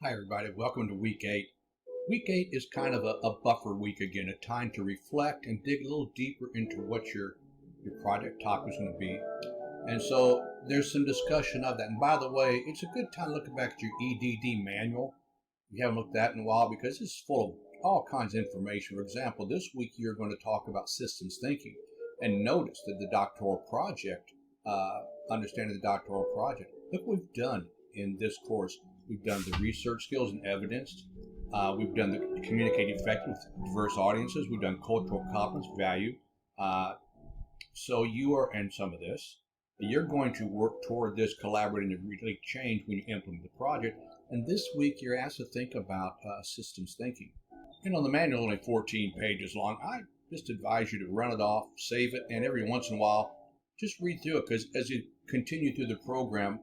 Hi, everybody. Welcome to week 8. Week 8 is kind of a buffer week again, a time to reflect and dig a little deeper into what your project topic is going to be. And so there's some discussion of that. And by the way, it's a good time to look back at your EDD manual. If you haven't looked at that in a while, because it's full of all kinds of information. For example, this week you're going to talk about systems thinking. And notice that the doctoral project, understanding the doctoral project, look what we've done in this course. We've done the research skills and evidence. We've done the communicate effectively with diverse audiences. We've done cultural competence, value. So you are, and some of this, you're going to work toward this collaborating to really change when you implement the project. And this week you're asked to think about systems thinking. You know, the manual is only 14 pages long. I just advise you to run it off, save it, and every once in a while, just read through it, because as you continue through the program,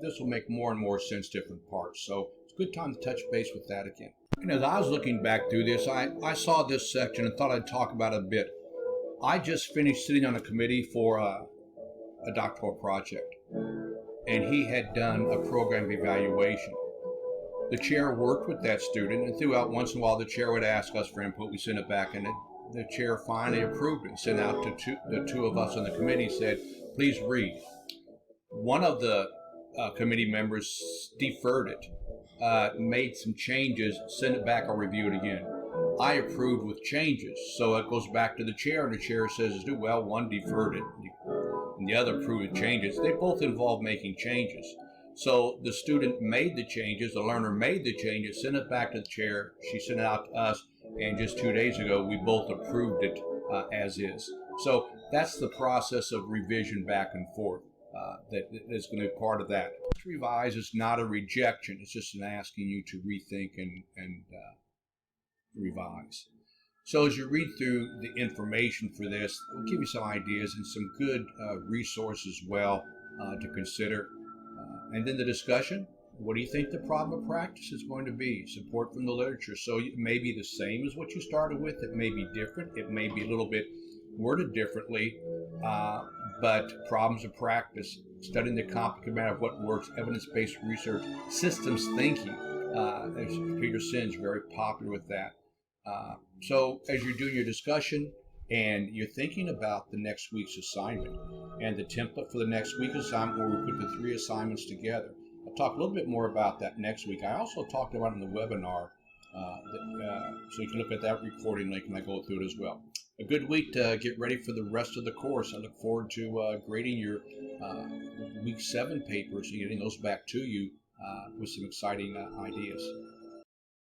this will make more and more sense, different parts. So it's a good time to touch base with that again. And as I was looking back through this, I saw this section and thought I'd talk about it a bit. I just finished sitting on a committee for a doctoral project, and he had done a program evaluation. The chair worked with that student, and throughout, once in a while, the chair would ask us for input. We sent it back, and the chair finally approved it and sent out to the two of us on the committee, said, please read. One of the committee members deferred it, made some changes, sent it back, I'll review it again. I approved with changes, so it goes back to the chair, and the chair says, well, one deferred it, and the other approved with changes. They both involve making changes. So the student made the changes, the learner made the changes, sent it back to the chair, she sent it out to us, and just 2 days ago, we both approved it as is. So that's the process of revision back and forth. That is going to be part of that. Revise is not a rejection. It's just an asking you to rethink and revise. So as you read through the information for this, we'll give you some ideas and some good resources as well to consider. And then the discussion. What do you think the problem of practice is going to be? Support from the literature. So it may be the same as what you started with. It may be different. It may be a little bit worded differently. But problems of practice, studying the complicated matter of what works, evidence-based research, systems thinking. Peter Sinn's very popular with that. So as you're doing your discussion and you're thinking about the next week's assignment and the template for the next week's assignment, where we put the 3 assignments together, I'll talk a little bit more about that next week. I also talked about it in the webinar, so you can look at that recording link and I go through it as well. A good week to get ready for the rest of the course. I look forward to grading your week 7 papers and getting those back to you with some exciting ideas.